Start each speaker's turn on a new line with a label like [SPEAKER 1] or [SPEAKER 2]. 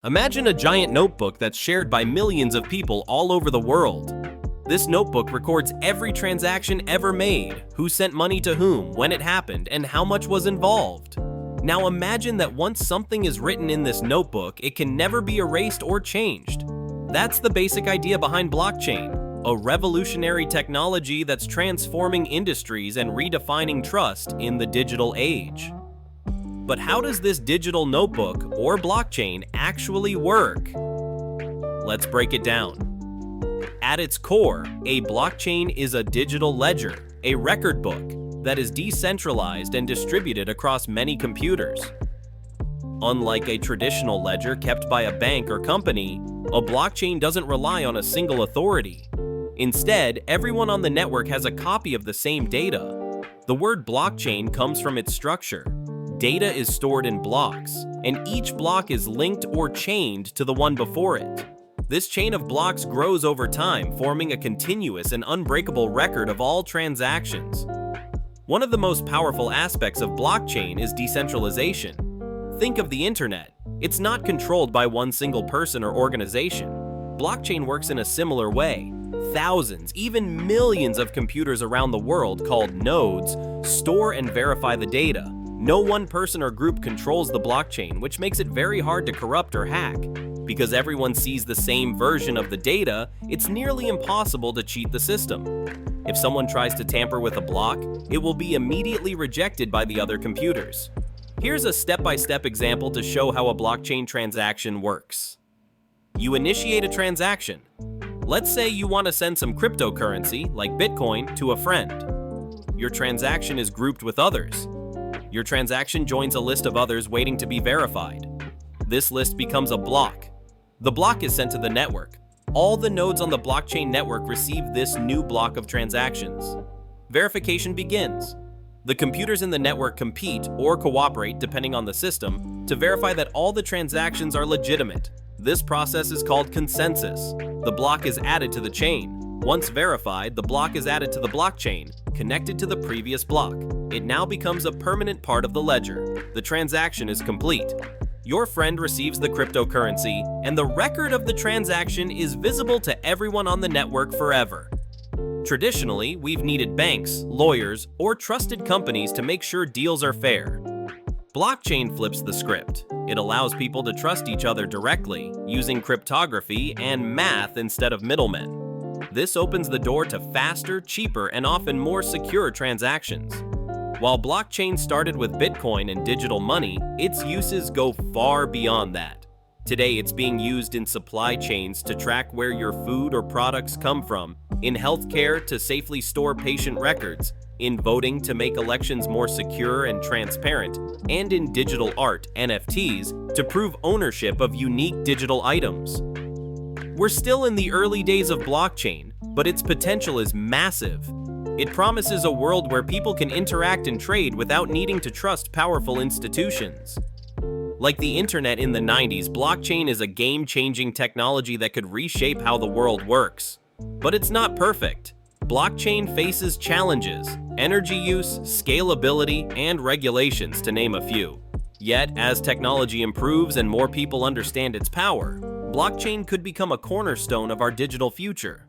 [SPEAKER 1] Imagine a giant notebook that's shared by millions of people all over the world. This notebook records every transaction ever made, who sent money to whom, when it happened, and how much was involved. Now imagine that once something is written in this notebook, it can never be erased or changed. That's the basic idea behind blockchain, a revolutionary technology that's transforming industries and redefining trust in the digital age. But how does this digital notebook, or blockchain, actually work? Let's break it down. At its core, a blockchain is a digital ledger, a record book, that is decentralized and distributed across many computers. Unlike a traditional ledger kept by a bank or company, a blockchain doesn't rely on a single authority. Instead, everyone on the network has a copy of the same data. The word blockchain comes from its structure. Data is stored in blocks, and each block is linked or chained to the one before it. This chain of blocks grows over time, forming a continuous and unbreakable record of all transactions. One of the most powerful aspects of blockchain is decentralization. Think of the internet. It's not controlled by one single person or organization. Blockchain works in a similar way. Thousands, even millions of computers around the world, called nodes, store and verify the data. No one person or group controls the blockchain, which makes it very hard to corrupt or hack. Because everyone sees the same version of the data, it's nearly impossible to cheat the system. If someone tries to tamper with a block, it will be immediately rejected by the other computers. Here's a step-by-step example to show how a blockchain transaction works. You initiate a transaction. Let's say you want to send some cryptocurrency, like Bitcoin, to a friend. Your transaction is grouped with others. Your transaction joins a list of others waiting to be verified. This list becomes a block. The block is sent to the network. All the nodes on the blockchain network receive this new block of transactions. Verification begins. The computers in the network compete or cooperate, depending on the system, to verify that all the transactions are legitimate. This process is called consensus. The block is added to the chain. Once verified, the block is added to the blockchain, connected to the previous block. It now becomes a permanent part of the ledger. The transaction is complete. Your friend receives the cryptocurrency, and the record of the transaction is visible to everyone on the network forever. Traditionally, we've needed banks, lawyers, or trusted companies to make sure deals are fair. Blockchain flips the script. It allows people to trust each other directly, using cryptography and math instead of middlemen. This opens the door to faster, cheaper, and often more secure transactions. While blockchain started with Bitcoin and digital money, its uses go far beyond that. Today, it's being used in supply chains to track where your food or products come from, in healthcare to safely store patient records, in voting to make elections more secure and transparent, and in digital art, NFTs, to prove ownership of unique digital items. We're still in the early days of blockchain, but its potential is massive. It promises a world where people can interact and trade without needing to trust powerful institutions. Like the internet in the 90s, blockchain is a game-changing technology that could reshape how the world works. But it's not perfect. Blockchain faces challenges: energy use, scalability, and regulations, to name a few. Yet, as technology improves and more people understand its power, blockchain could become a cornerstone of our digital future.